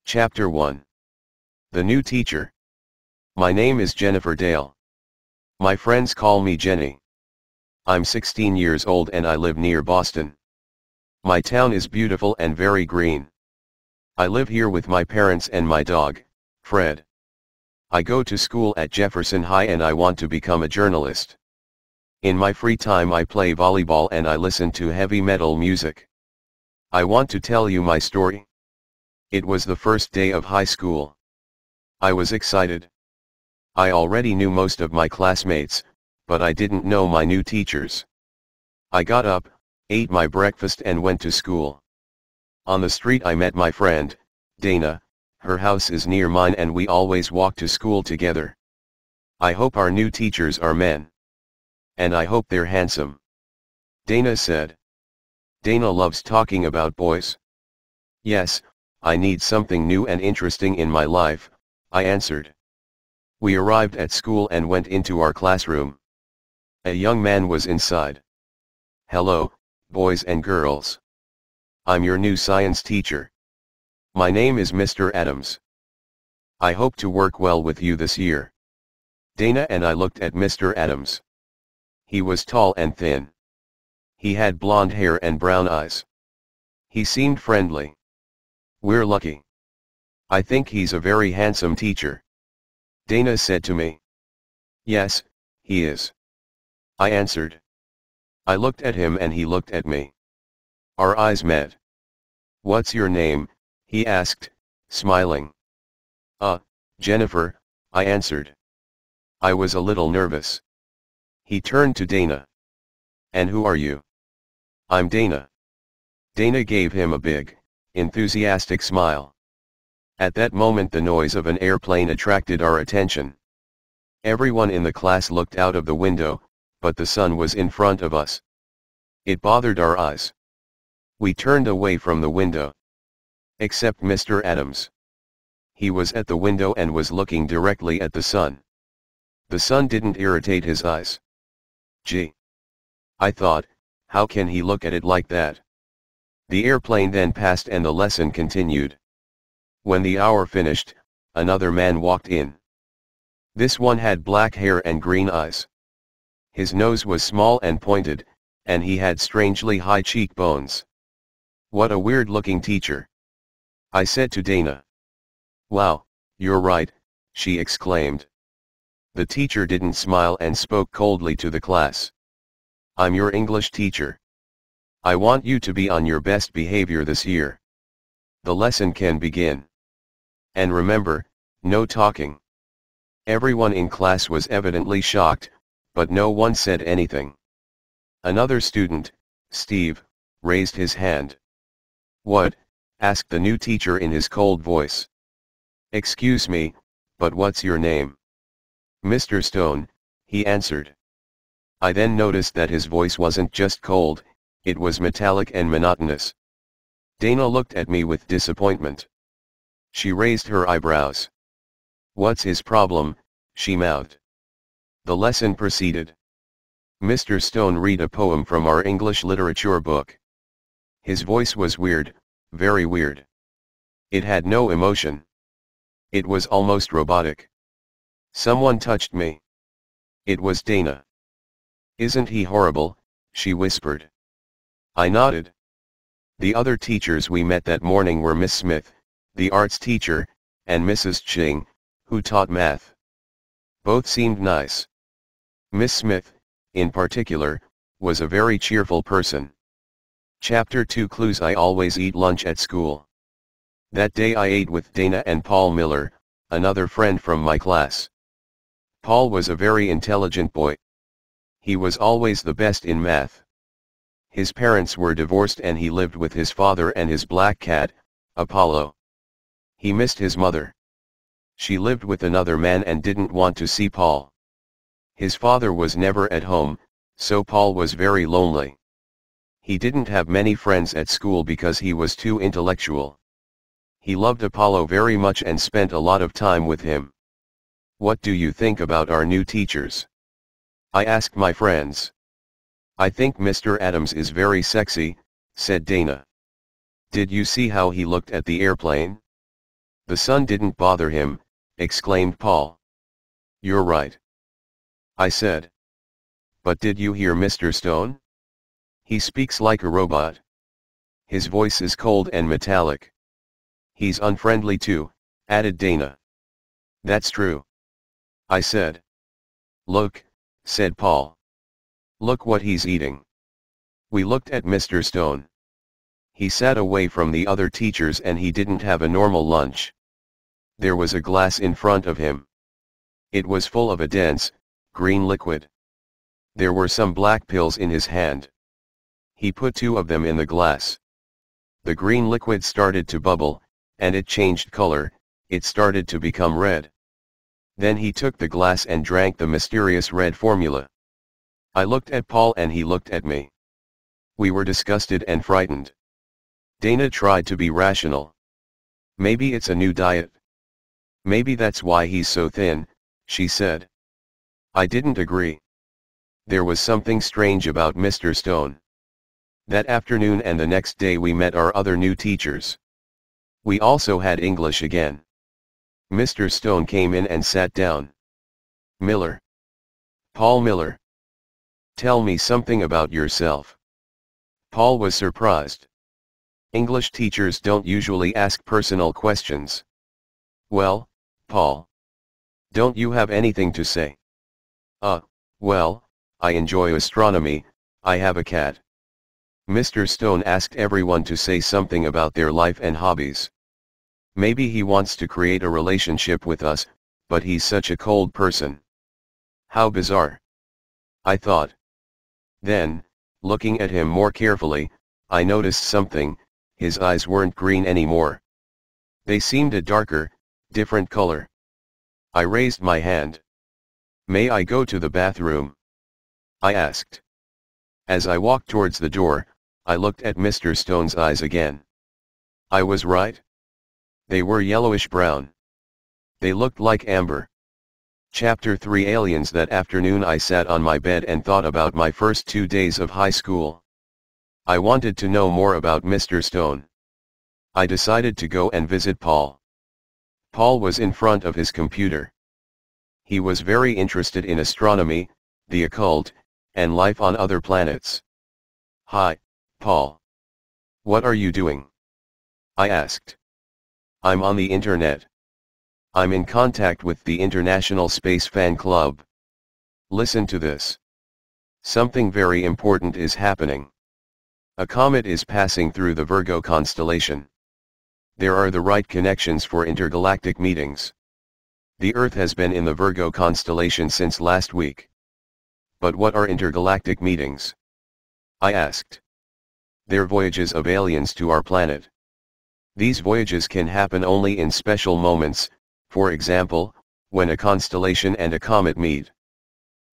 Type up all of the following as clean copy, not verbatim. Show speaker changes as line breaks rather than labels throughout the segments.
Chapter 1. The New Teacher. My name is Jennifer Dale. My friends call me Jenny. I'm 16 years old and I live near Boston. My town is beautiful and very green. I live here with my parents and my dog, Fred. I go to school at Jefferson High and I want to become a journalist. In my free time I play volleyball and I listen to heavy metal music. I want to tell you my story. It was the first day of high school. I was excited. I already knew most of my classmates, but I didn't know my new teachers. I got up, ate my breakfast and went to school. On the street I met my friend, Dana. Her house is near mine and we always walk to school together. I hope our new teachers are men. And I hope they're handsome. Dana said. Dana loves talking about boys. Yes, I need something new and interesting in my life, I answered. We arrived at school and went into our classroom. A young man was inside. Hello, boys and girls. I'm your new science teacher. My name is Mr. Adams. I hope to work well with you this year. Dana and I looked at Mr. Adams. He was tall and thin. He had blonde hair and brown eyes. He seemed friendly. We're lucky. I think he's a very handsome teacher. Dana said to me. Yes, he is. I answered. I looked at him and he looked at me. Our eyes met. What's your name? He asked, smiling. Jennifer, I answered. I was a little nervous. He turned to Dana. And who are you? I'm Dana. Dana gave him a big, enthusiastic smile. At that moment the noise of an airplane attracted our attention. Everyone in the class looked out of the window, but the sun was in front of us. It bothered our eyes. We turned away from the window. Except Mr. Adams. He was at the window and was looking directly at the sun. The sun didn't irritate his eyes. Gee. I thought, how can he look at it like that? The airplane then passed and the lesson continued. When the hour finished, another man walked in. This one had black hair and green eyes. His nose was small and pointed, and he had strangely high cheekbones. What a weird-looking teacher. I said to Dana. Wow, you're right, she exclaimed. The teacher didn't smile and spoke coldly to the class. I'm your English teacher. I want you to be on your best behavior this year. The lesson can begin. And remember, no talking. Everyone in class was evidently shocked, but no one said anything. Another student, Steve, raised his hand. What? Asked the new teacher in his cold voice. Excuse me, but what's your name? Mr. Stone, he answered. I then noticed that his voice wasn't just cold, it was metallic and monotonous. Dana looked at me with disappointment. She raised her eyebrows. What's his problem? She mouthed. The lesson proceeded. Mr. Stone read a poem from our English literature book. His voice was weird, very weird. It had no emotion. It was almost robotic. Someone touched me. It was Dana. Isn't he horrible? She whispered. I nodded. The other teachers we met that morning were Miss Smith, the arts teacher, and Mrs. Ching, who taught math. Both seemed nice. Miss Smith, in particular, was a very cheerful person. Chapter 2 Clues. I always eat lunch at school. That day I ate with Dana and Paul Miller, another friend from my class. Paul was a very intelligent boy. He was always the best in math. His parents were divorced and he lived with his father and his black cat, Apollo. He missed his mother. She lived with another man and didn't want to see Paul. His father was never at home, so Paul was very lonely. He didn't have many friends at school because he was too intellectual. He loved Apollo very much and spent a lot of time with him. What do you think about our new teachers? I asked my friends. I think Mr. Adams is very sexy, said Dana. Did you see how he looked at the airplane? The sun didn't bother him, exclaimed Paul. You're right. I said. But did you hear Mr. Stone? He speaks like a robot. His voice is cold and metallic. He's unfriendly too, added Dana. That's true. I said. Look, said Paul. Look what he's eating. We looked at Mr. Stone. He sat away from the other teachers and he didn't have a normal lunch. There was a glass in front of him. It was full of a dense, green liquid. There were some black pills in his hand. He put 2 of them in the glass. The green liquid started to bubble, and it changed color, it started to become red. Then he took the glass and drank the mysterious red formula. I looked at Paul and he looked at me. We were disgusted and frightened. Dana tried to be rational. Maybe it's a new diet. Maybe that's why he's so thin, she said. I didn't agree. There was something strange about Mr. Stone. That afternoon and the next day we met our other new teachers. We also had English again. Mr. Stone came in and sat down. Miller. Paul Miller. Tell me something about yourself. Paul was surprised. English teachers don't usually ask personal questions. Well, Paul. Don't you have anything to say? Well, I enjoy astronomy, I have a cat. Mr. Stone asked everyone to say something about their life and hobbies. Maybe he wants to create a relationship with us, but he's such a cold person. How bizarre. I thought. Then, looking at him more carefully, I noticed something, his eyes weren't green anymore. They seemed a darker, different color. I raised my hand. May I go to the bathroom? I asked. As I walked towards the door, I looked at Mr. Stone's eyes again. I was right. They were yellowish brown. They looked like amber. Chapter 3 Aliens. That afternoon I sat on my bed and thought about my first 2 days of high school. I wanted to know more about Mr. Stone. I decided to go and visit Paul. Paul was in front of his computer. He was very interested in astronomy, the occult, and life on other planets. Hi, Paul. What are you doing? I asked. I'm on the internet. I'm in contact with the International Space Fan Club. Listen to this. Something very important is happening. A comet is passing through the Virgo constellation. There are the right connections for intergalactic meetings. The Earth has been in the Virgo constellation since last week. But what are intergalactic meetings? I asked. They're voyages of aliens to our planet. These voyages can happen only in special moments, for example, when a constellation and a comet meet.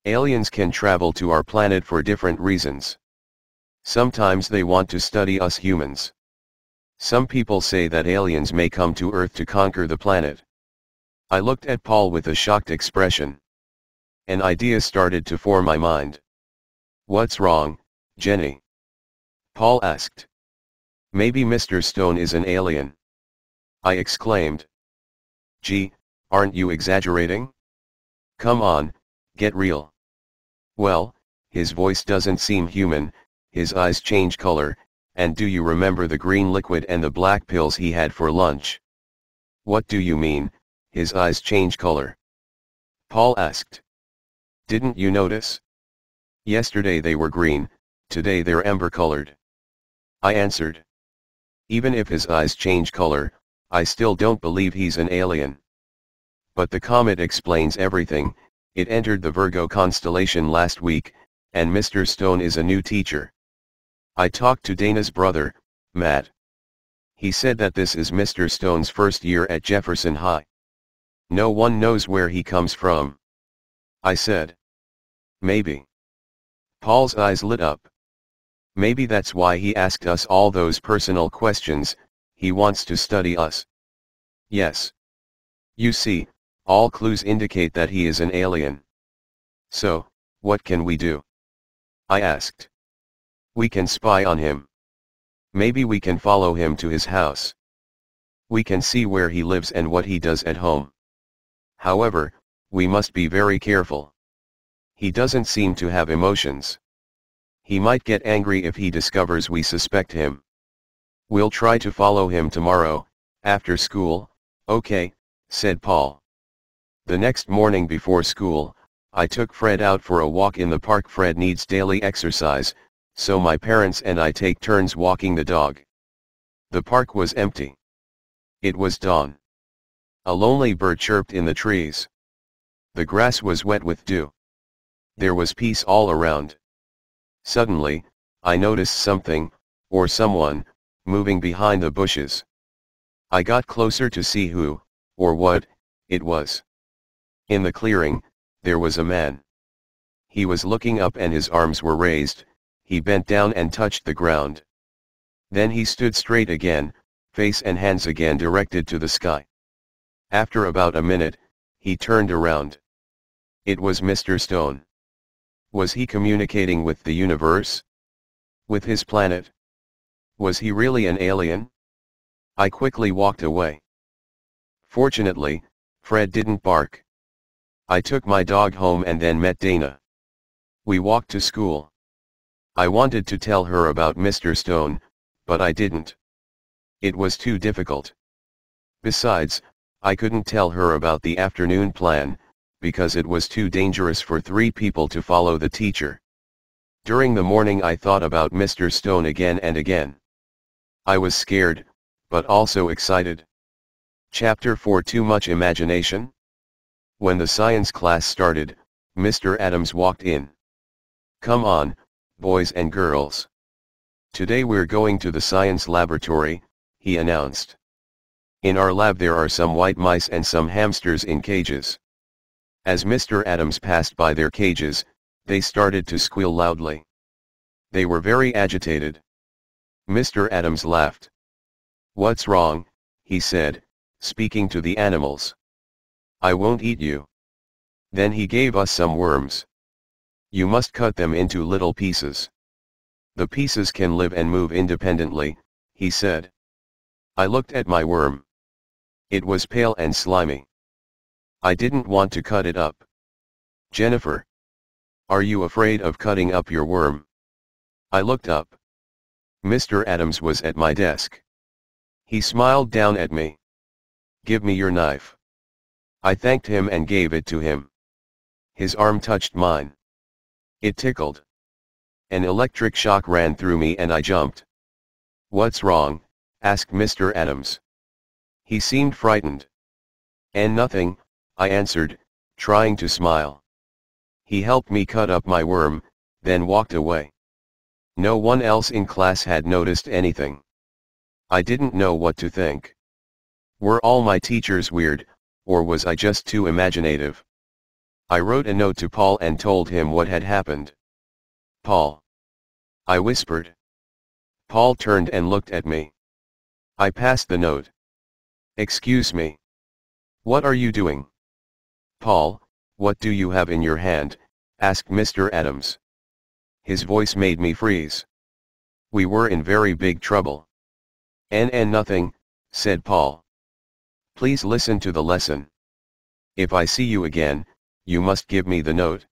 Aliens can travel to our planet for different reasons. Sometimes they want to study us humans. Some people say that aliens may come to Earth to conquer the planet. I looked at Paul with a shocked expression. An idea started to form my mind. What's wrong, Jenny? Paul asked. Maybe Mr. Stone is an alien. I exclaimed. Gee, aren't you exaggerating? Come on, get real. Well, his voice doesn't seem human, his eyes change color, and do you remember the green liquid and the black pills he had for lunch? What do you mean, his eyes change color? Paul asked. Didn't you notice? Yesterday they were green, today they're amber-colored. I answered. Even if his eyes change color, I still don't believe he's an alien. But the comet explains everything. It entered the Virgo constellation last week, and Mr. Stone is a new teacher. I talked to Dana's brother, Matt. He said that this is Mr. Stone's first year at Jefferson High. No one knows where he comes from. I said. Maybe. Paul's eyes lit up. Maybe that's why he asked us all those personal questions, he wants to study us. Yes. You see, all clues indicate that he is an alien. So, what can we do? I asked. We can spy on him. Maybe we can follow him to his house. We can see where he lives and what he does at home. However, we must be very careful. He doesn't seem to have emotions. He might get angry if he discovers we suspect him. We'll try to follow him tomorrow, after school, okay, said Paul. The next morning before school, I took Fred out for a walk in the park. Fred needs daily exercise, so my parents and I take turns walking the dog. The park was empty. It was dawn. A lonely bird chirped in the trees. The grass was wet with dew. There was peace all around. Suddenly, I noticed something, or someone, moving behind the bushes. I got closer to see who, or what, it was. In the clearing, there was a man. He was looking up and his arms were raised. He bent down and touched the ground. Then he stood straight again, face and hands again directed to the sky. After about a minute, he turned around. It was Mr. Stone. Was he communicating with the universe? With his planet? Was he really an alien? I quickly walked away. Fortunately, Fred didn't bark. I took my dog home and then met Dana. We walked to school. I wanted to tell her about Mr. Stone, but I didn't. It was too difficult. Besides, I couldn't tell her about the afternoon plan, because it was too dangerous for 3 people to follow the teacher. During the morning I thought about Mr. Stone again and again. I was scared, but also excited. Chapter 4: Too Much Imagination? When the science class started, Mr. Adams walked in. Come on, boys and girls. Today we're going to the science laboratory, he announced. In our lab there are some white mice and some hamsters in cages. As Mr. Adams passed by their cages, they started to squeal loudly. They were very agitated. Mr. Adams laughed. What's wrong, he said, speaking to the animals. I won't eat you. Then he gave us some worms. You must cut them into little pieces. The pieces can live and move independently, he said. I looked at my worm. It was pale and slimy. I didn't want to cut it up. Jennifer. Are you afraid of cutting up your worm? I looked up. Mr. Adams was at my desk. He smiled down at me. Give me your knife. I thanked him and gave it to him. His arm touched mine. It tickled. An electric shock ran through me and I jumped. What's wrong? Asked Mr. Adams. He seemed frightened. And nothing, I answered, trying to smile. He helped me cut up my worm, then walked away. No one else in class had noticed anything. I didn't know what to think. Were all my teachers weird, or was I just too imaginative? I wrote a note to Paul and told him what had happened. Paul. I whispered. Paul turned and looked at me. I passed the note. Excuse me. What are you doing? Paul, what do you have in your hand? Asked Mr. Adams. His voice made me freeze. We were in very big trouble. And nothing, said Paul. Please listen to the lesson. If I see you again, you must give me the note.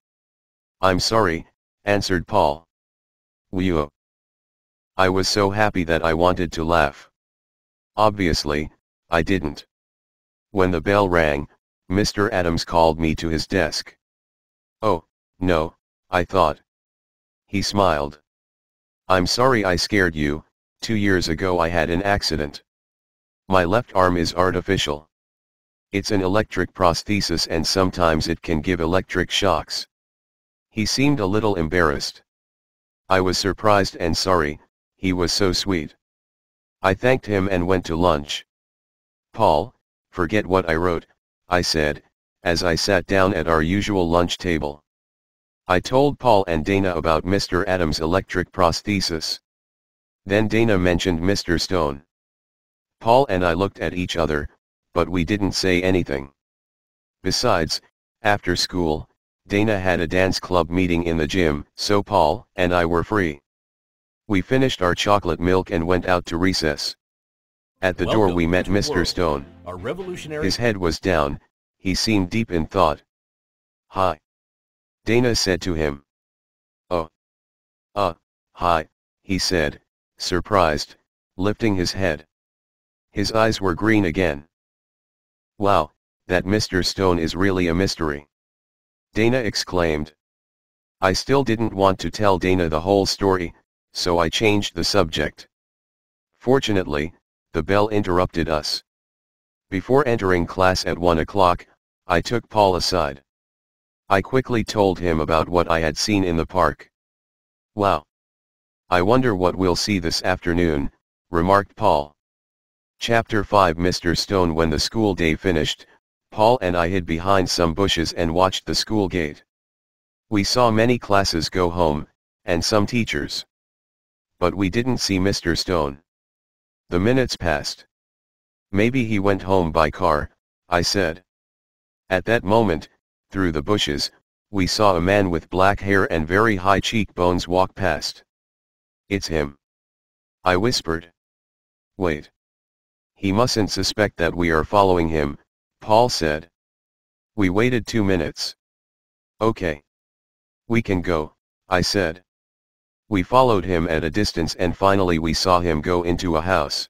I'm sorry, answered Paul. Will. I was so happy that I wanted to laugh. Obviously, I didn't. When the bell rang, Mr. Adams called me to his desk. Oh, no, I thought. He smiled. I'm sorry I scared you. 2 years ago I had an accident. My left arm is artificial. It's an electric prosthesis and sometimes it can give electric shocks. He seemed a little embarrassed. I was surprised and sorry, he was so sweet. I thanked him and went to lunch. Paul, forget what I wrote, I said, as I sat down at our usual lunch table. I told Paul and Dana about Mr. Adams' electric prosthesis. Then Dana mentioned Mr. Stone. Paul and I looked at each other, but we didn't say anything. Besides, after school, Dana had a dance club meeting in the gym, so Paul and I were free. We finished our chocolate milk and went out to recess. At the door we met Mr. Stone.
Our revolutionary...
His head was down, he seemed deep in thought. "Hi," Dana said to him. "Oh. Hi," he said, surprised, lifting his head. His eyes were green again. "Wow, that Mr. Stone is really a mystery," Dana exclaimed. I still didn't want to tell Dana the whole story, so I changed the subject. Fortunately, the bell interrupted us. Before entering class at 1 o'clock, I took Paul aside. I quickly told him about what I had seen in the park. "Wow. I wonder what we'll see this afternoon," remarked Paul. Chapter 5 Mr. Stone. When the school day finished, Paul and I hid behind some bushes and watched the school gate. We saw many classes go home, and some teachers. But we didn't see Mr. Stone. The minutes passed. "Maybe he went home by car," I said. At that moment, through the bushes, we saw a man with black hair and very high cheekbones walk past. "It's him," I whispered. "Wait. He mustn't suspect that we are following him," Paul said. We waited 2 minutes. "Okay. We can go," I said. We followed him at a distance and finally we saw him go into a house.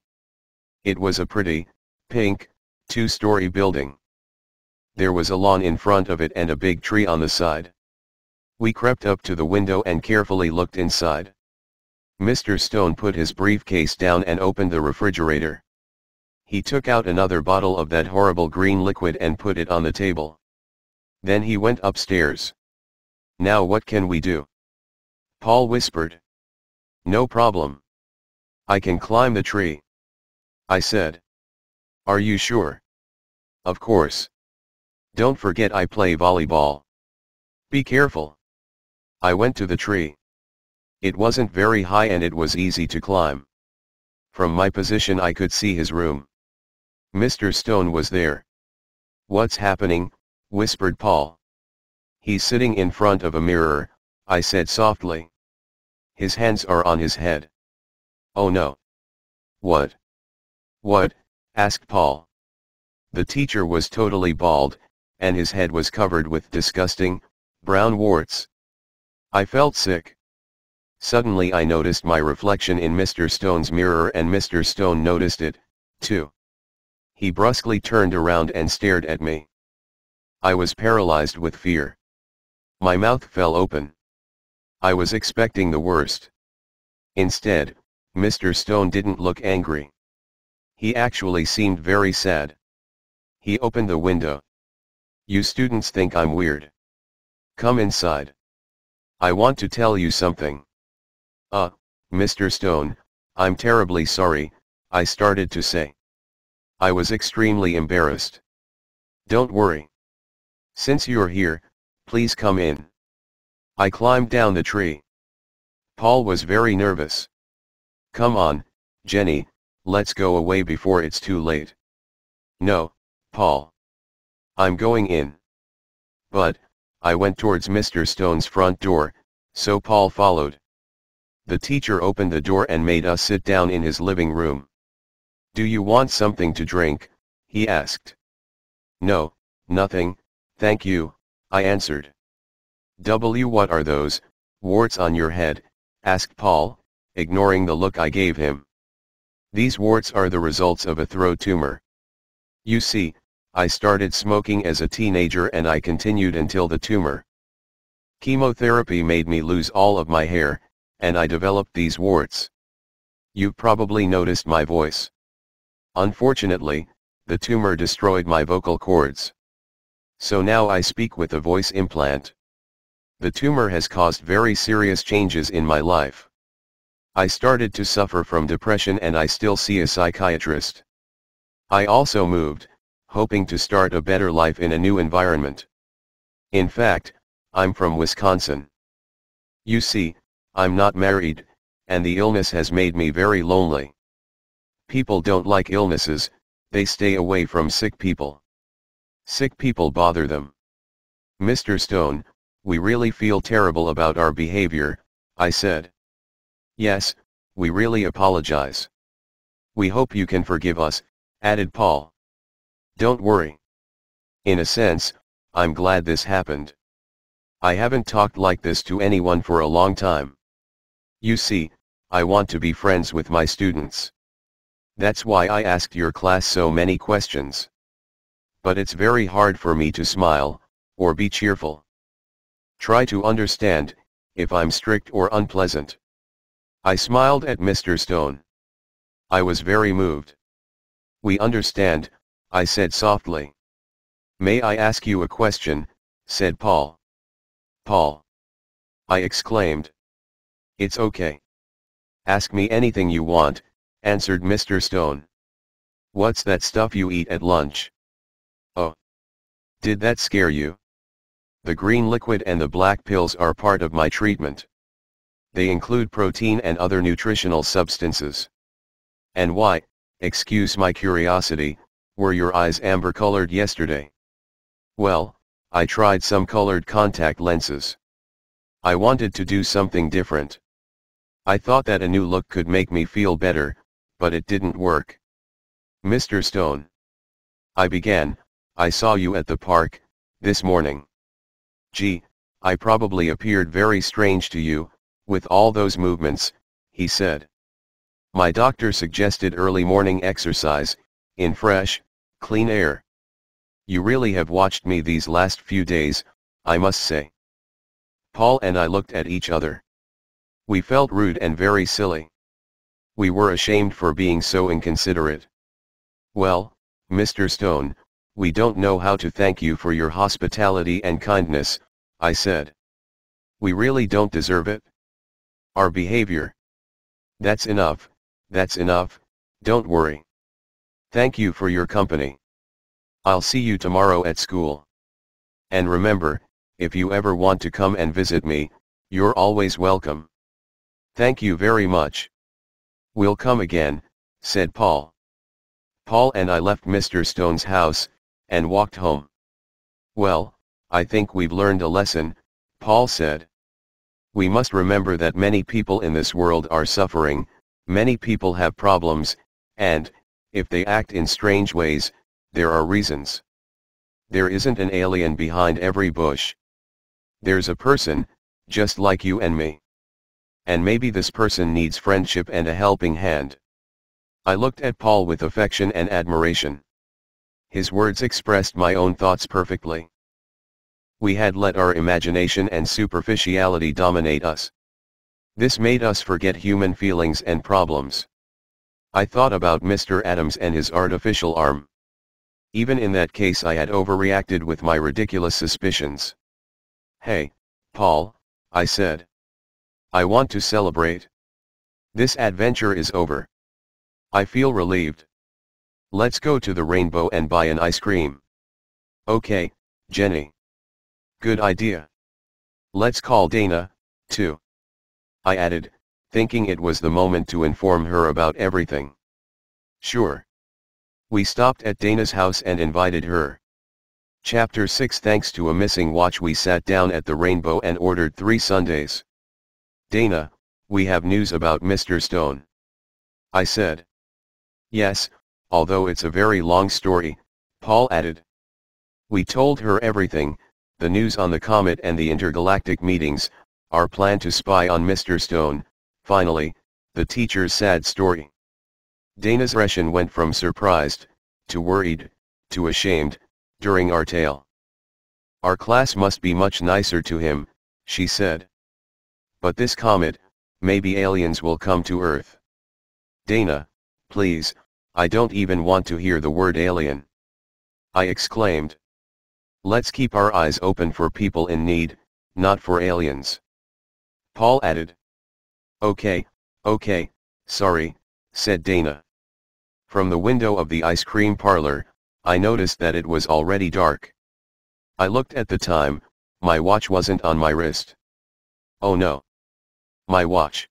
It was a pretty, pink, 2-story building. There was a lawn in front of it and a big tree on the side. We crept up to the window and carefully looked inside. Mr. Stone put his briefcase down and opened the refrigerator. He took out another bottle of that horrible green liquid and put it on the table. Then he went upstairs. "Now what can we do?" Paul whispered. "No problem. I can climb the tree," I said. "Are you sure?" "Of course. Don't forget I play volleyball. Be careful." I went to the tree. It wasn't very high and it was easy to climb. From my position I could see his room. Mr. Stone was there. "What's happening?" whispered Paul. "He's sitting in front of a mirror," I said softly. "His hands are on his head." "Oh no." "What?" "What?" asked Paul. The teacher was totally bald, and his head was covered with disgusting, brown warts. I felt sick. Suddenly I noticed my reflection in Mr. Stone's mirror and Mr. Stone noticed it, too. He brusquely turned around and stared at me. I was paralyzed with fear. My mouth fell open. I was expecting the worst. Instead, Mr. Stone didn't look angry. He actually seemed very sad. He opened the window. "You students think I'm weird. Come inside. I want to tell you something." Mr. Stone, I'm terribly sorry," I started to say. I was extremely embarrassed. "Don't worry. Since you're here, please come in." I climbed down the tree. Paul was very nervous. "Come on, Jenny, let's go away before it's too late." "No, Paul. I'm going in." But, I went towards Mr. Stone's front door, so Paul followed. The teacher opened the door and made us sit down in his living room. "Do you want something to drink?" he asked. "No, nothing, thank you," I answered. What are those, warts on your head?" asked Paul, ignoring the look I gave him. "These warts are the results of a throat tumor. You see, I started smoking as a teenager and I continued until the tumor. Chemotherapy made me lose all of my hair, and I developed these warts. You probably noticed my voice. Unfortunately, the tumor destroyed my vocal cords. So now I speak with a voice implant. The tumor has caused very serious changes in my life. I started to suffer from depression and I still see a psychiatrist. I also moved, hoping to start a better life in a new environment. In fact, I'm from Wisconsin. You see, I'm not married, and the illness has made me very lonely. People don't like illnesses, they stay away from sick people. Sick people bother them. Mr. Stone, we really feel terrible about our behavior," I said. "Yes, we really apologize. We hope you can forgive us, added Paul. Don't worry. In a sense, I'm glad this happened. I haven't talked like this to anyone for a long time. You see, I want to be friends with my students. That's why I asked your class so many questions. But it's very hard for me to smile, or be cheerful. Try to understand, if I'm strict or unpleasant. I smiled at Mr. Stone. I was very moved. We understand, I said softly. May I ask you a question, said Paul. Paul. I exclaimed. It's okay. Ask me anything you want, answered Mr. Stone. What's that stuff you eat at lunch? Oh. Did that scare you? The green liquid and the black pills are part of my treatment. They include protein and other nutritional substances. And why, excuse my curiosity, were your eyes amber-colored yesterday? Well, I tried some colored contact lenses. I wanted to do something different. I thought that a new look could make me feel better, but it didn't work. Mr. Stone. I began, I saw you at the park, this morning. Gee, I probably appeared very strange to you, with all those movements, he said. My doctor suggested early morning exercise, in fresh, clean air. You really have watched me these last few days, I must say. Paul and I looked at each other. We felt rude and very silly. We were ashamed for being so inconsiderate. Well, Mr. Stone, we don't know how to thank you for your hospitality and kindness, I said. We really don't deserve it. Our behavior. That's enough, don't worry. Thank you for your company. I'll see you tomorrow at school. And remember, if you ever want to come and visit me, you're always welcome. Thank you very much. We'll come again, said Paul. Paul and I left Mr. Stone's house, and walked home. Well, I think we've learned a lesson, Paul said. We must remember that many people in this world are suffering, many people have problems, and, if they act in strange ways, there are reasons. There isn't an alien behind every bush. There's a person, just like you and me. And maybe this person needs friendship and a helping hand. I looked at Paul with affection and admiration. His words expressed my own thoughts perfectly. We had let our imagination and superficiality dominate us. This made us forget human feelings and problems. I thought about Mr. Adams and his artificial arm. Even in that case I had overreacted with my ridiculous suspicions. Hey, Paul, I said. I want to celebrate. This adventure is over. I feel relieved. Let's go to the Rainbow and buy an ice cream. Okay, Jenny. Good idea. Let's call Dana, too. I added, thinking it was the moment to inform her about everything. Sure. We stopped at Dana's house and invited her. Chapter 6. Thanks to a missing watch we sat down at the Rainbow and ordered 3 sundaes. Dana, we have news about Mr. Stone. I said. Yes, although it's a very long story, Paul added. We told her everything, the news on the comet and the intergalactic meetings, our plan to spy on Mr. Stone, finally, the teacher's sad story. Dana's expression went from surprised, to worried, to ashamed, during our tale. Our class must be much nicer to him, she said. But this comet, maybe aliens will come to Earth. Dana, please, I don't even want to hear the word alien. I exclaimed. Let's keep our eyes open for people in need, not for aliens. Paul added. Okay, sorry, said Dana. From the window of the ice cream parlor, I noticed that it was already dark. I looked at the time, my watch wasn't on my wrist. Oh no. My watch.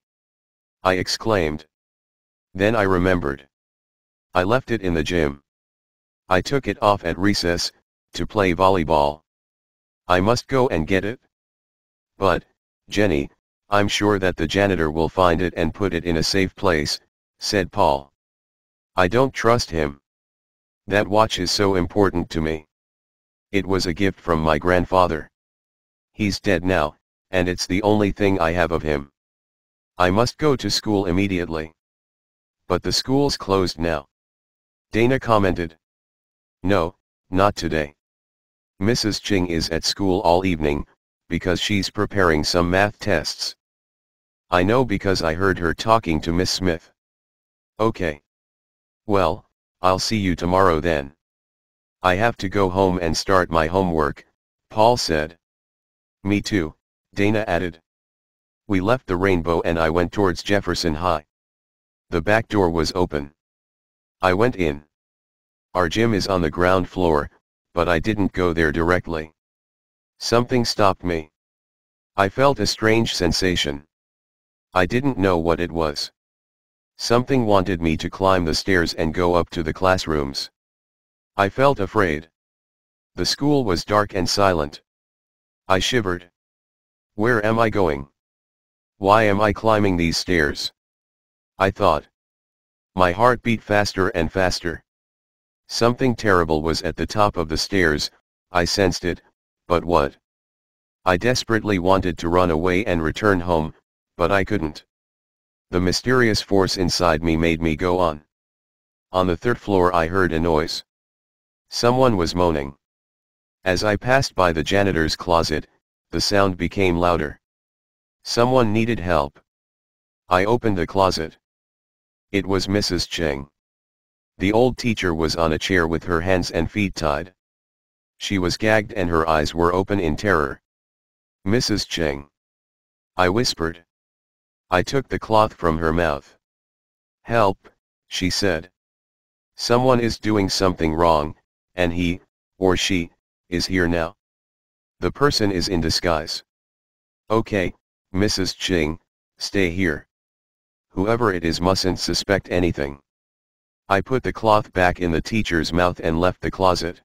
I exclaimed. Then I remembered. I left it in the gym. I took it off at recess, to play volleyball. I must go and get it. But, Jenny, I'm sure that the janitor will find it and put it in a safe place, said Paul. I don't trust him. That watch is so important to me. It was a gift from my grandfather. He's dead now, and it's the only thing I have of him. I must go to school immediately. But the school's closed now. Dana commented. No, not today. Mrs. Ching is at school all evening, because she's preparing some math tests. I know because I heard her talking to Miss Smith. Okay. Well, I'll see you tomorrow then. I have to go home and start my homework, Paul said. Me too, Dana added. We left the Rainbow and I went towards Jefferson High. The back door was open. I went in. Our gym is on the ground floor, but I didn't go there directly. Something stopped me. I felt a strange sensation. I didn't know what it was. Something wanted me to climb the stairs and go up to the classrooms. I felt afraid. The school was dark and silent. I shivered. Where am I going? Why am I climbing these stairs? I thought. My heart beat faster and faster. Something terrible was at the top of the stairs, I sensed it, but what? I desperately wanted to run away and return home, but I couldn't. The mysterious force inside me made me go on. On the third floor I heard a noise. Someone was moaning. As I passed by the janitor's closet, the sound became louder. Someone needed help. I opened the closet. It was Mrs. Cheng. The old teacher was on a chair with her hands and feet tied. She was gagged and her eyes were open in terror. Mrs. Cheng. I whispered. I took the cloth from her mouth. Help, she said. Someone is doing something wrong, and he, or she, is here now. The person is in disguise. Okay, Mrs. Cheng, stay here. Whoever it is mustn't suspect anything. I put the cloth back in the teacher's mouth and left the closet.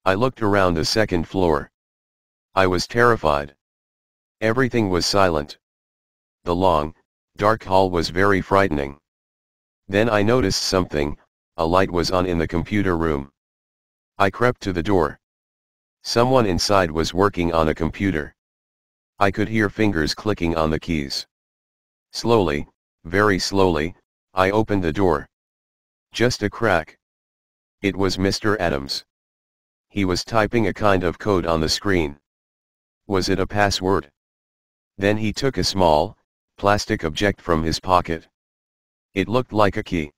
I looked around the second floor. I was terrified. Everything was silent. The long, dark hall was very frightening. Then I noticed something, a light was on in the computer room. I crept to the door. Someone inside was working on a computer. I could hear fingers clicking on the keys. Slowly, very slowly, I opened the door. Just a crack. It was Mr. Adams. He was typing a kind of code on the screen. Was it a password? Then he took a small, plastic object from his pocket. It looked like a key.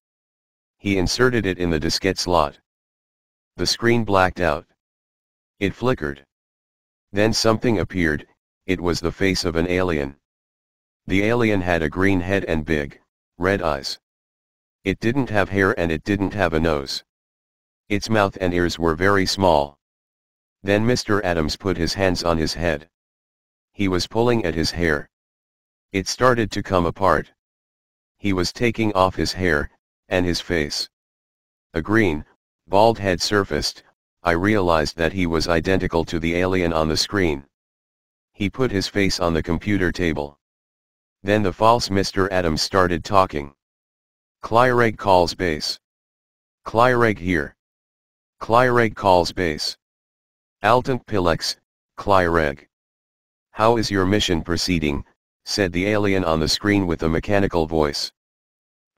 He inserted it in the diskette slot. The screen blacked out. It flickered. Then something appeared, it was the face of an alien. The alien had a green head and big, red eyes. It didn't have hair and it didn't have a nose. Its mouth and ears were very small. Then Mr. Adams put his hands on his head. He was pulling at his hair. It started to come apart. He was taking off his hair, and his face. A green, bald head surfaced. I realized that he was identical to the alien on the screen. He put his face on the computer table. Then the false Mr. Adams started talking. Clyreg calls base. Clyreg here. Clyreg calls base. Altant Pilex, Clyreg. How is your mission proceeding? Said the alien on the screen with a mechanical voice.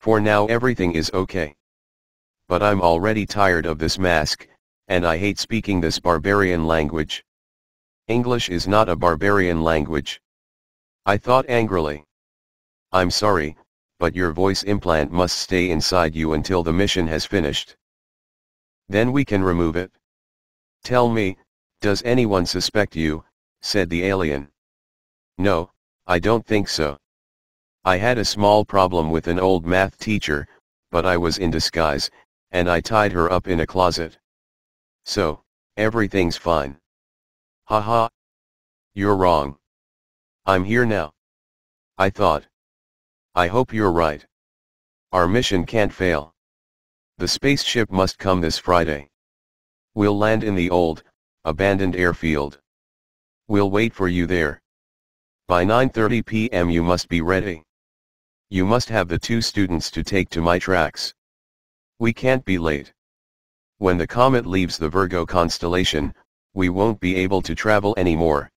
For now everything is okay. But I'm already tired of this mask, and I hate speaking this barbarian language. English is not a barbarian language. I thought angrily. I'm sorry, but your voice implant must stay inside you until the mission has finished. Then we can remove it. Tell me, does anyone suspect you? Said the alien. No, I don't think so. I had a small problem with an old math teacher, but I was in disguise, and I tied her up in a closet. So, everything's fine. Haha. You're wrong. I'm here now. I thought. I hope you're right. Our mission can't fail. The spaceship must come this Friday. We'll land in the old, abandoned airfield. We'll wait for you there. By 9:30 p.m. you must be ready. You must have the 2 students to take to my tracks. We can't be late. When the comet leaves the Virgo constellation, we won't be able to travel anymore.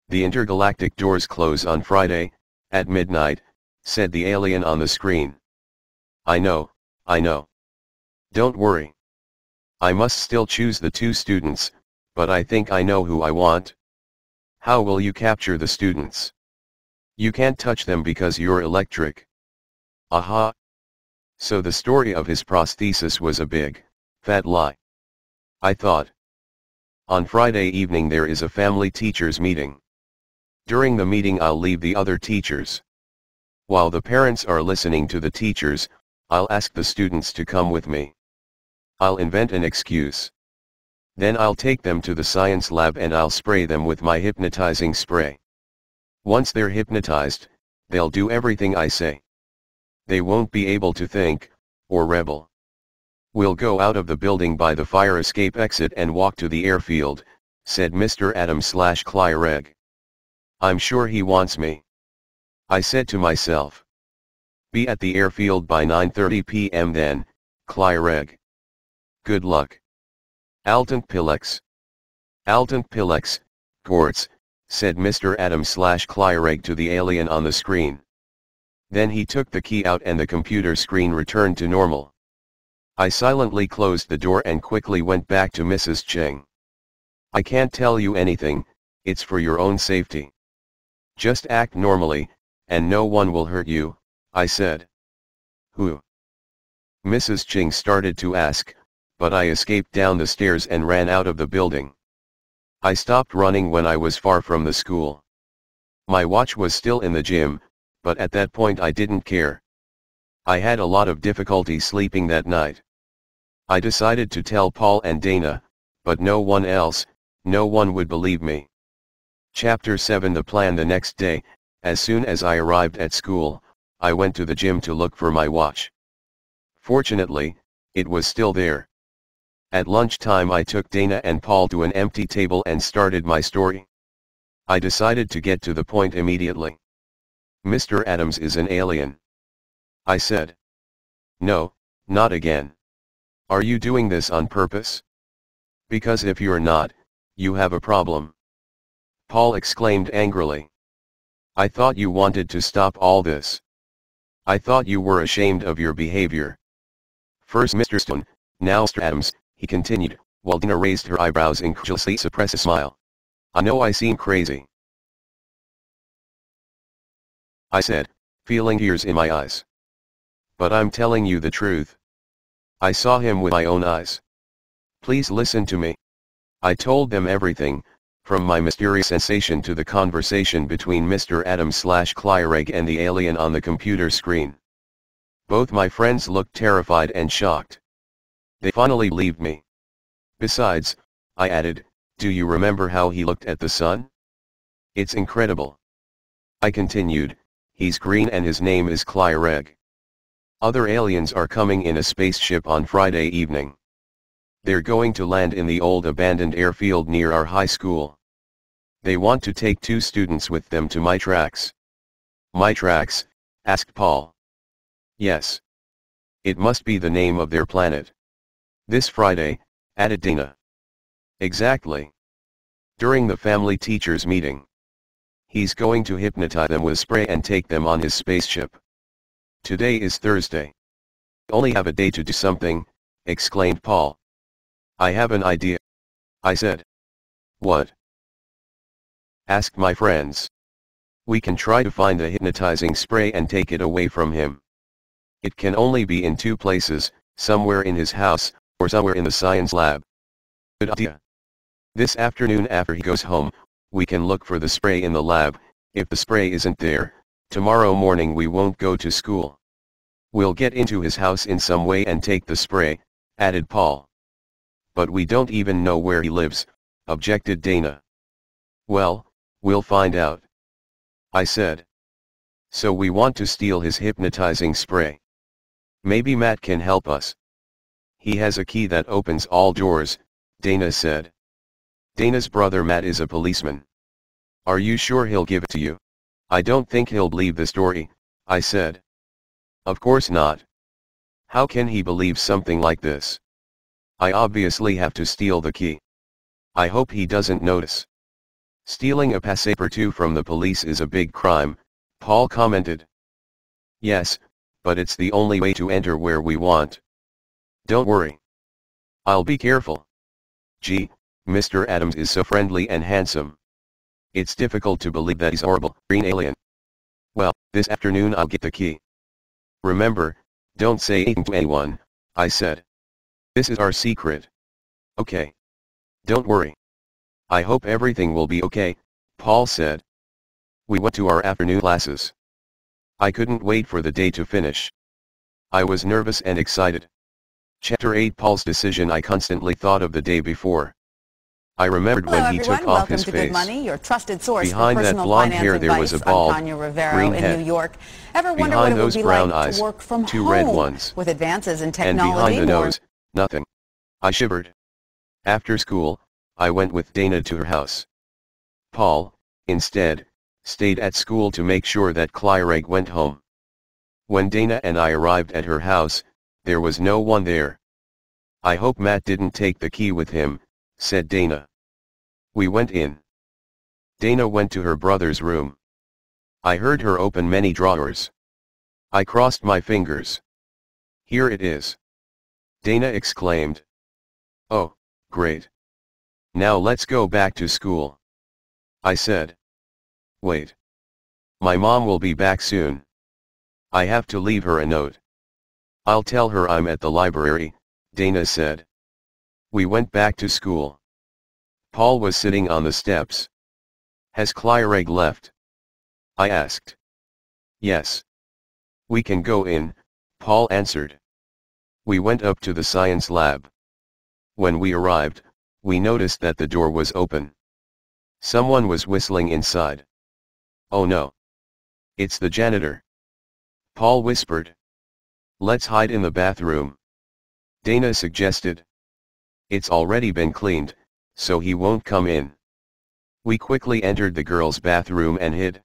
The intergalactic doors close on Friday, at midnight, said the alien on the screen. I know, I know. Don't worry. I must still choose the 2 students, but I think I know who I want. How will you capture the students? You can't touch them because you're electric. Aha! So the story of his prosthesis was a big, fat lie. I thought. On Friday evening there is a family teachers meeting. During the meeting I'll leave the other teachers. While the parents are listening to the teachers, I'll ask the students to come with me. I'll invent an excuse. Then I'll take them to the science lab and I'll spray them with my hypnotizing spray. Once they're hypnotized, they'll do everything I say. They won't be able to think, or rebel. We'll go out of the building by the fire escape exit and walk to the airfield, said Mr. Adam/Clyreg. I'm sure he wants me. I said to myself. Be at the airfield by 9:30 p.m. then, Clyreg. Good luck. Altant Pilex. Altant Pilex, Gortz, said Mr. Adam/Clyreg to the alien on the screen. Then he took the key out and the computer screen returned to normal. I silently closed the door and quickly went back to Mrs. Cheng. I can't tell you anything, it's for your own safety. Just act normally, and no one will hurt you, I said. Who? Mrs. Cheng started to ask, but I escaped down the stairs and ran out of the building. I stopped running when I was far from the school. My watch was still in the gym, but at that point I didn't care. I had a lot of difficulty sleeping that night. I decided to tell Paul and Dana, but no one else, no one would believe me. Chapter 7. The plan. The next day, as soon as I arrived at school, I went to the gym to look for my watch. Fortunately, it was still there. At lunchtime I took Dana and Paul to an empty table and started my story. I decided to get to the point immediately. Mr. Adams is an alien, I said. No, not again. Are you doing this on purpose? Because if you're not, you have a problem. Paul exclaimed angrily. I thought you wanted to stop all this. I thought you were ashamed of your behavior. First Mr. Stone, now Mr. Adams, he continued, while Dana raised her eyebrows incredulously suppressed a smile. I know I seem crazy, I said, feeling tears in my eyes. But I'm telling you the truth. I saw him with my own eyes. Please listen to me. I told them everything, from my mysterious sensation to the conversation between Mr. Adam/Clyreg and the alien on the computer screen. Both my friends looked terrified and shocked. They finally believed me. Besides, I added, do you remember how he looked at the sun? It's incredible. I continued, he's green and his name is Clyreg. Other aliens are coming in a spaceship on Friday evening. They're going to land in the old abandoned airfield near our high school. They want to take 2 students with them to my tracks. My tracks? Asked Paul. Yes. It must be the name of their planet. This Friday, added Dana. Exactly. During the family teachers meeting. He's going to hypnotize them with spray and take them on his spaceship. Today is Thursday. Only have a day to do something, exclaimed Paul. I have an idea, I said. What? Asked my friends. We can try to find the hypnotizing spray and take it away from him. It can only be in 2 places, somewhere in his house, or somewhere in the science lab. Good idea. This afternoon after he goes home, we can look for the spray in the lab. If the spray isn't there, tomorrow morning we won't go to school. We'll get into his house in some way and take the spray, added Paul. But we don't even know where he lives, objected Dana. Well, we'll find out, I said. So we want to steal his hypnotizing spray. Maybe Matt can help us. He has a key that opens all doors, Dana said. Dana's brother Matt is a policeman. Are you sure he'll give it to you? I don't think he'll believe the story, I said. Of course not. How can he believe something like this? I obviously have to steal the key. I hope he doesn't notice. Stealing a passepartout from the police is a big crime, Paul commented. Yes, but it's the only way to enter where we want. Don't worry. I'll be careful. Gee, Mr. Adams is so friendly and handsome. It's difficult to believe that he's a horrible green alien. Well, this afternoon I'll get the key. Remember, don't say anything to anyone, I said. This is our secret. Okay. Don't worry. I hope everything will be okay, Paul said. We went to our afternoon classes. I couldn't wait for the day to finish. I was nervous and excited. Chapter 8 Paul's decision. I constantly thought of the day before. I remembered when he took off his face.
Money, your trusted source
Behind
for
that
personal
blonde
finance
hair there was a
advice.
bald,
I'm Tanya Rivero
green
in
head.
New York. Ever wonder what
Behind
it would
those
be
brown
like
eyes,
to work from
two
home
red ones.
with advances in
And
technology?
behind the nose, nothing. I shivered. After school, I went with Dana to her house. Paul, instead, stayed at school to make sure that Clyreg went home. When Dana and I arrived at her house, there was no one there. I hope Matt didn't take the key with him, said Dana. We went in. Dana went to her brother's room. I heard her open many drawers. I crossed my fingers. Here it is. Dana exclaimed. Oh, great. Now let's go back to school. I said. Wait. My mom will be back soon. I have to leave her a note. I'll tell her I'm at the library, Dana said. We went back to school. Paul was sitting on the steps. Has Clyreg left? I asked. Yes. We can go in, Paul answered. We went up to the science lab. When we arrived, we noticed that the door was open. Someone was whistling inside. Oh no. It's the janitor. Paul whispered. Let's hide in the bathroom. Dana suggested. It's already been cleaned, so he won't come in. We quickly entered the girls' bathroom and hid.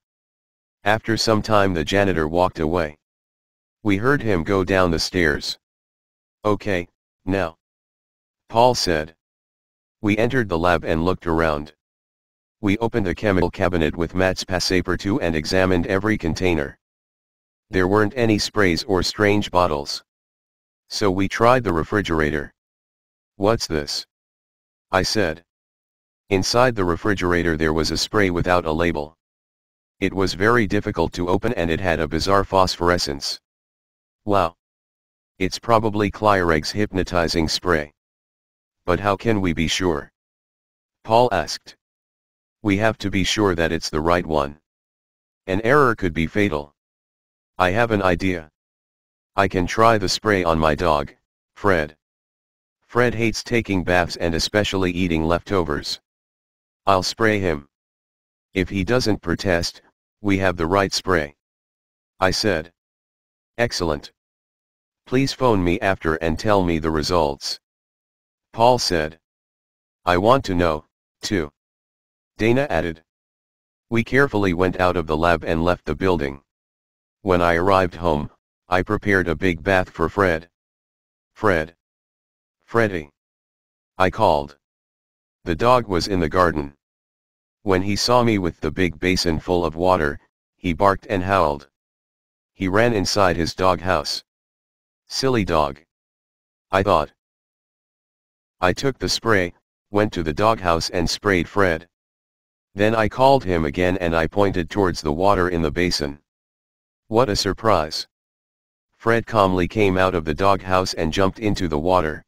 After some time the janitor walked away. We heard him go down the stairs. Okay, now. Paul said. We entered the lab and looked around. We opened a chemical cabinet with Matt's passepartout and examined every container. There weren't any sprays or strange bottles. So we tried the refrigerator. What's this? I said. Inside the refrigerator there was a spray without a label. It was very difficult to open and it had a bizarre phosphorescence. Wow. It's probably Clyreg's hypnotizing spray. But how can we be sure? Paul asked. We have to be sure that it's the right one. An error could be fatal. I have an idea. I can try the spray on my dog, Fred. Fred hates taking baths and especially eating leftovers. I'll spray him. If he doesn't protest, we have the right spray. I said. Excellent. Please phone me after and tell me the results. Paul said. I want to know, too. Dana added. We carefully went out of the lab and left the building. When I arrived home, I prepared a big bath for Fred. Fred. Freddie. I called. The dog was in the garden. When he saw me with the big basin full of water, he barked and howled. He ran inside his doghouse. Silly dog. I thought. I took the spray, went to the doghouse and sprayed Fred. Then I called him again and I pointed towards the water in the basin. What a surprise. Fred calmly came out of the doghouse and jumped into the water.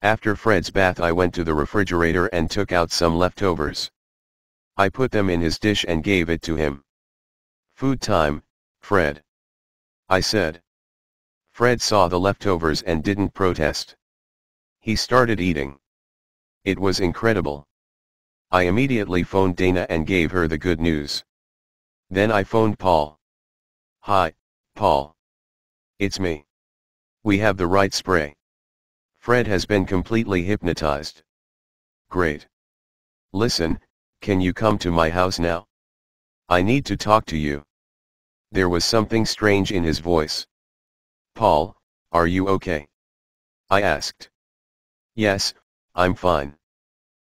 After Fred's bath I went to the refrigerator and took out some leftovers. I put them in his dish and gave it to him. Food time, Fred. I said. Fred saw the leftovers and didn't protest. He started eating. It was incredible. I immediately phoned Dana and gave her the good news. Then I phoned Paul. Hi, Paul. It's me. We have the right spray. Fred has been completely hypnotized. Great. Listen, can you come to my house now? I need to talk to you. There was something strange in his voice. Paul, Are you okay? I asked. Yes, I'm fine.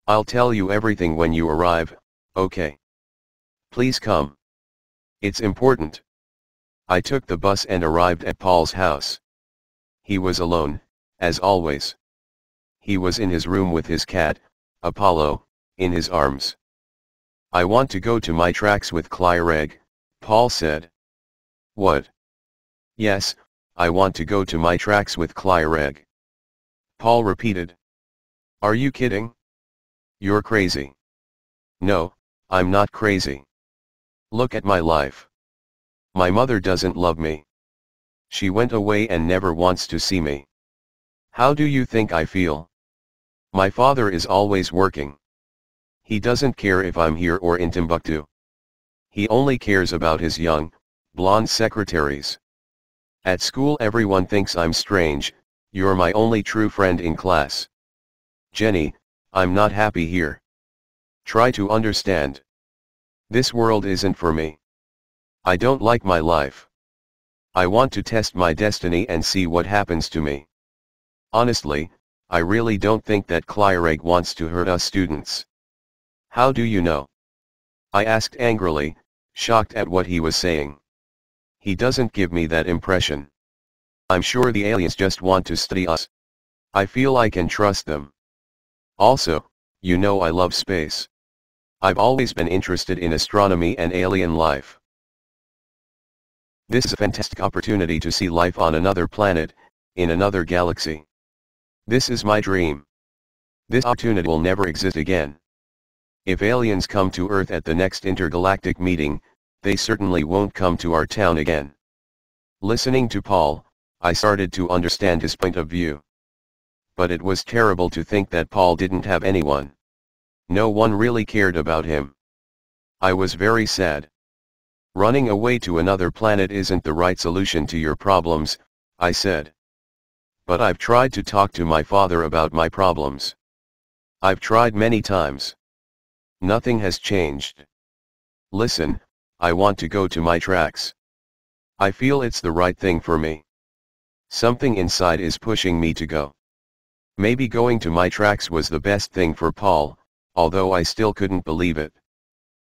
I'll tell you everything when you arrive, okay? Please come. It's important. I took the bus and arrived at Paul's house. He was alone, as always. He was in his room with his cat, Apollo, in his arms. I want to go to my tracks with Clyreg, Paul said. What? Yes, I want to go to my tracks with Clyreg. Paul repeated. Are you kidding? You're crazy. No, I'm not crazy. Look at my life. My mother doesn't love me. She went away and never wants to see me. How do you think I feel? My father is always working. He doesn't care if I'm here or in Timbuktu. He only cares about his young, blonde secretaries. At school everyone thinks I'm strange. You're my only true friend in class. Jenny, I'm not happy here. Try to understand. This world isn't for me. I don't like my life. I want to test my destiny and see what happens to me. Honestly, I really don't think that Clyreg wants to hurt us students. How do you know? I asked angrily, shocked at what he was saying. He doesn't give me that impression. I'm sure the aliens just want to study us. I feel I can trust them. Also, you know I love space. I've always been interested in astronomy and alien life. This is a fantastic opportunity to see life on another planet, in another galaxy. This is my dream. This opportunity will never exist again. If aliens come to Earth at the next intergalactic meeting, they certainly won't come to our town again. Listening to Paul, I started to understand his point of view. But it was terrible to think that Paul didn't have anyone. No one really cared about him. I was very sad. Running away to another planet isn't the right solution to your problems, I said. But I've tried to talk to my father about my problems. I've tried many times. Nothing has changed. Listen, I want to go to my tracks. I feel it's the right thing for me. Something inside is pushing me to go. Maybe going to my tracks was the best thing for Paul, although I still couldn't believe it.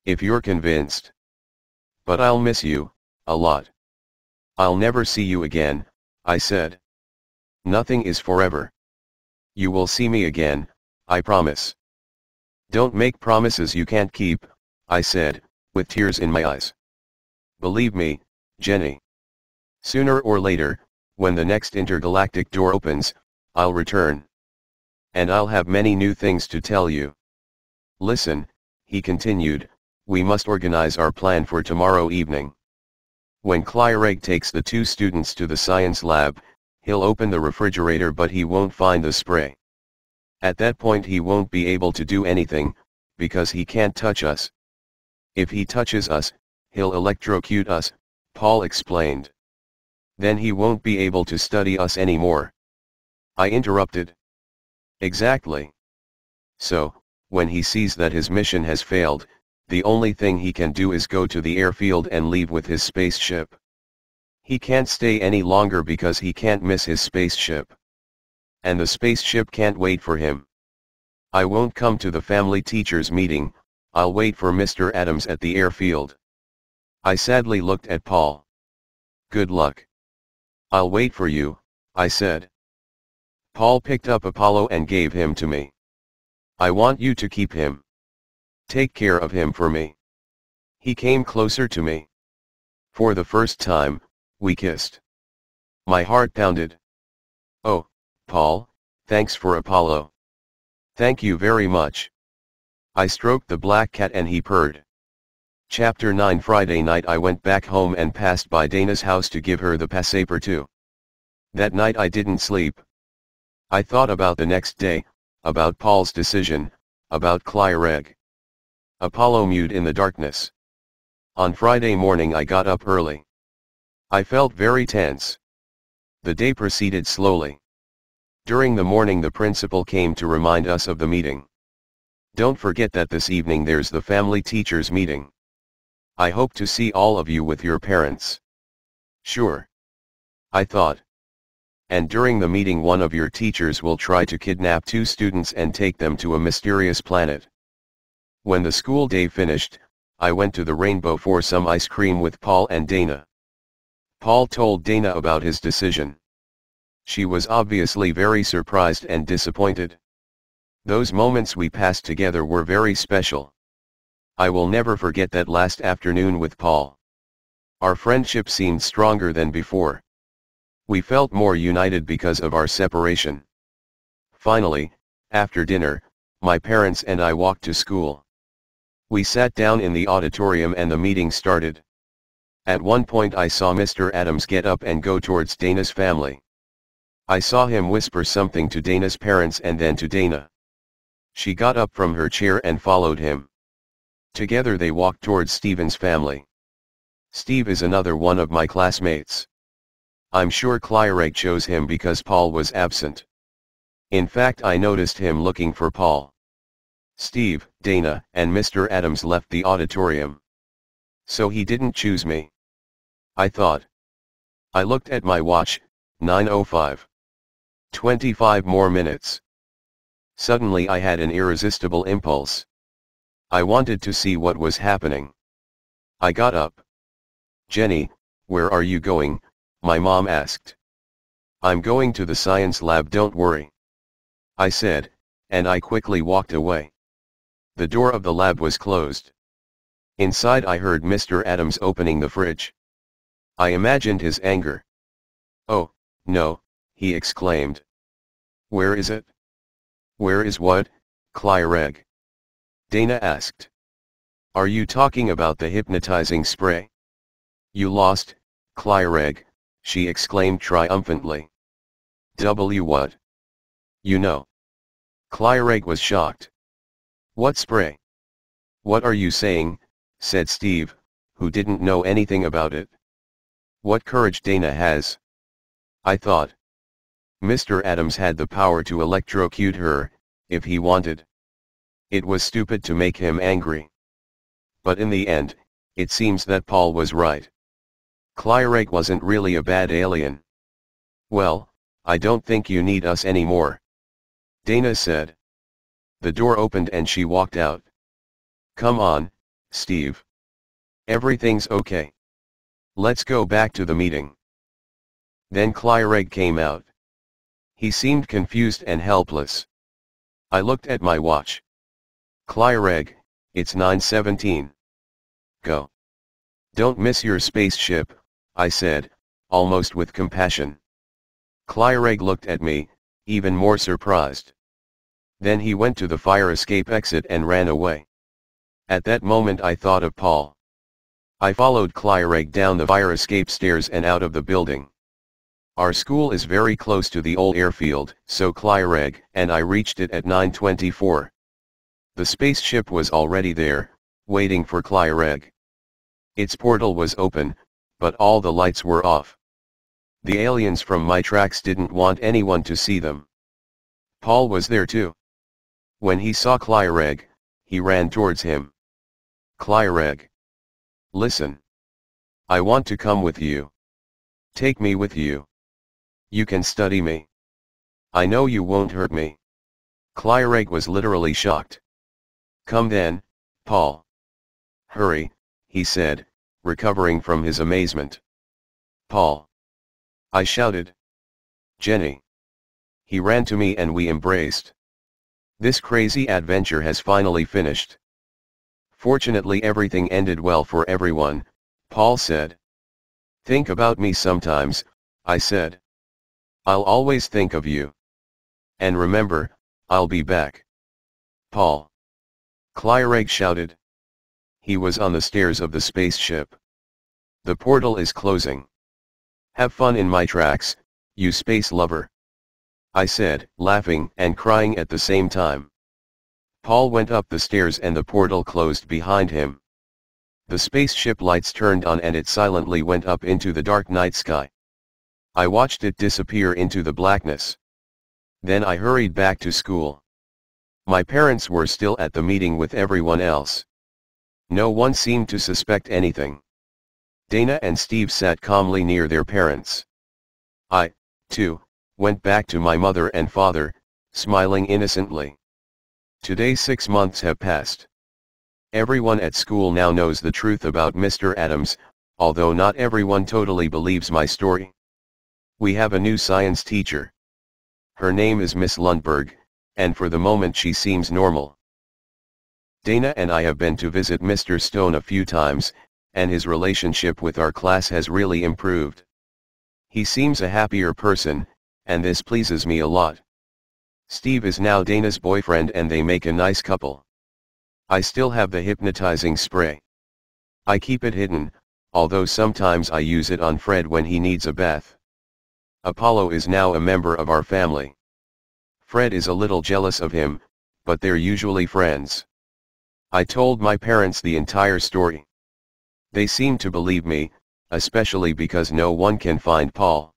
If you're convinced. But I'll miss you, a lot. I'll never see you again, I said. Nothing is forever. You will see me again, I promise. Don't make promises you can't keep, I said, with tears in my eyes. Believe me, Jenny. Sooner or later, when the next intergalactic door opens, I'll return. And I'll have many new things to tell you. Listen, he continued, we must organize our plan for tomorrow evening. When Clyreg takes the two students to the science lab, he'll open the refrigerator but he won't find the spray. At that point he won't be able to do anything, because he can't touch us. If he touches us, he'll electrocute us, Paul explained. Then he won't be able to study us anymore. I interrupted. Exactly. So, when he sees that his mission has failed, the only thing he can do is go to the airfield and leave with his spaceship. He can't stay any longer because he can't miss his spaceship. And the spaceship can't wait for him. I won't come to the family teachers meeting, I'll wait for Mr. Adams at the airfield. I sadly looked at Paul. Good luck. I'll wait for you, I said. Paul picked up Apollo and gave him to me. I want you to keep him. Take care of him for me. He came closer to me. For the first time, we kissed. My heart pounded. Oh, Paul, thanks for Apollo. Thank you very much. I stroked the black cat and he purred. Chapter 9 Friday night I went back home and passed by Dana's house to give her the passepartout. That night I didn't sleep. I thought about the next day, about Paul's decision, about Clyreg. Apollo mewed in the darkness. On Friday morning I got up early. I felt very tense. The day proceeded slowly. During the morning the principal came to remind us of the meeting. Don't forget that this evening there's the family teachers meeting. I hope to see all of you with your parents. Sure. I thought. And during the meeting one of your teachers will try to kidnap 2 students and take them to a mysterious planet. When the school day finished, I went to the Rainbow for some ice cream with Paul and Dana. Paul told Dana about his decision. She was obviously very surprised and disappointed. Those moments we passed together were very special. I will never forget that last afternoon with Paul. Our friendship seemed stronger than before. We felt more united because of our separation. Finally, after dinner, my parents and I walked to school. We sat down in the auditorium and the meeting started. At one point I saw Mr. Adams get up and go towards Dana's family. I saw him whisper something to Dana's parents and then to Dana. She got up from her chair and followed him. Together they walked towards Stephen's family. Steve is another one of my classmates. I'm sure Clyreg chose him because Paul was absent. In fact, I noticed him looking for Paul. Steve, Dana, and Mr. Adams left the auditorium. So he didn't choose me. I thought. I looked at my watch, 9:05. 25 more minutes. Suddenly I had an irresistible impulse. I wanted to see what was happening. I got up. Jenny, where are you going? My mom asked. I'm going to the science lab, don't worry. I said, and I quickly walked away. The door of the lab was closed. Inside I heard Mr. Adams opening the fridge. I imagined his anger. Oh, no, he exclaimed. Where is it? Where is what, Clyreg? Dana asked. Are you talking about the hypnotizing spray? You lost, Clyreg, she exclaimed triumphantly. What? You know. Clyreg was shocked. What spray? What are you saying? Said Steve, who didn't know anything about it. What courage Dana has. I thought. Mr. Adams had the power to electrocute her, if he wanted. It was stupid to make him angry. But in the end, it seems that Paul was right. Clyreg wasn't really a bad alien. Well, I don't think you need us anymore. Dana said. The door opened and she walked out. Come on, Steve. Everything's okay. Let's go back to the meeting. Then Clyreg came out. He seemed confused and helpless. I looked at my watch. Clyreg, it's 9:17. Go. Don't miss your spaceship, I said, almost with compassion. Clyreg looked at me, even more surprised. Then he went to the fire escape exit and ran away. At that moment I thought of Paul. I followed Clyreg down the fire escape stairs and out of the building. Our school is very close to the old airfield, so Clyreg and I reached it at 9:24. The spaceship was already there, waiting for Clyreg. Its portal was open, but all the lights were off. The aliens from my tracks didn't want anyone to see them. Paul was there too. When he saw Clyreg, he ran towards him. Clyreg. Listen. I want to come with you. Take me with you. You can study me. I know you won't hurt me. Clyreg was literally shocked. Come then, Paul. Hurry, he said, recovering from his amazement. Paul. I shouted. Jenny. He ran to me and we embraced. This crazy adventure has finally finished. Fortunately everything ended well for everyone, Paul said. Think about me sometimes, I said. I'll always think of you. And remember, I'll be back. Paul. Clyreg shouted. He was on the stairs of the spaceship. The portal is closing. Have fun in my tracks, you space lover. I said, laughing and crying at the same time. Paul went up the stairs and the portal closed behind him. The spaceship lights turned on and it silently went up into the dark night sky. I watched it disappear into the blackness. Then I hurried back to school. My parents were still at the meeting with everyone else. No one seemed to suspect anything. Dana and Steve sat calmly near their parents. I, too, Went back to my mother and father, smiling innocently. Today 6 months have passed. Everyone at school now knows the truth about Mr. Adams, although not everyone totally believes my story. We have a new science teacher. Her name is Miss Lundberg, and for the moment she seems normal. Dana and I have been to visit Mr. Stone a few times, and his relationship with our class has really improved. He seems a happier person, and this pleases me a lot. Steve is now Dana's boyfriend and they make a nice couple. I still have the hypnotizing spray. I keep it hidden, although sometimes I use it on Fred when he needs a bath. Apollo is now a member of our family. Fred is a little jealous of him, but they're usually friends. I told my parents the entire story. They seem to believe me, especially because no one can find Paul.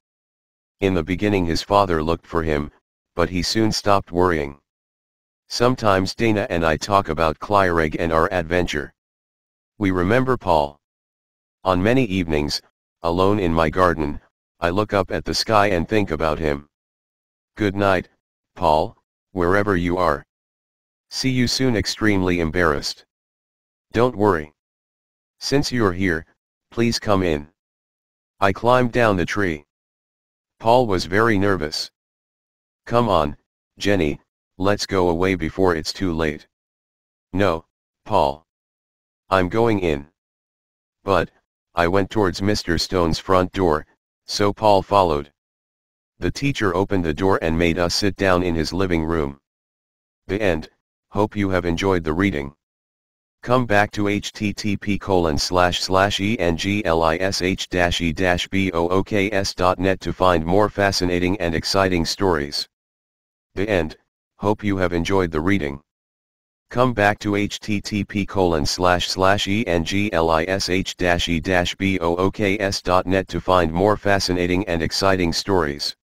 In the beginning his father looked for him, but he soon stopped worrying. Sometimes Dana and I talk about Clyreg and our adventure. We remember Paul. On many evenings, alone in my garden, I look up at the sky and think about him. Good night, Paul, wherever you are. See you soon. Extremely embarrassed. Don't worry. Since you're here, please come in. I climbed down the tree. Paul was very nervous. Come on, Jenny, let's go away before it's too late. No, Paul. I'm going in. But, I went towards Mr. Stone's front door, so Paul followed. The teacher opened the door and made us sit down in his living room. The end. Hope you have enjoyed the reading. Come back to http://english-e-books.net to find more fascinating and exciting stories. The end. Hope you have enjoyed the reading. Come back to http://english-e-books.net to find more fascinating and exciting stories.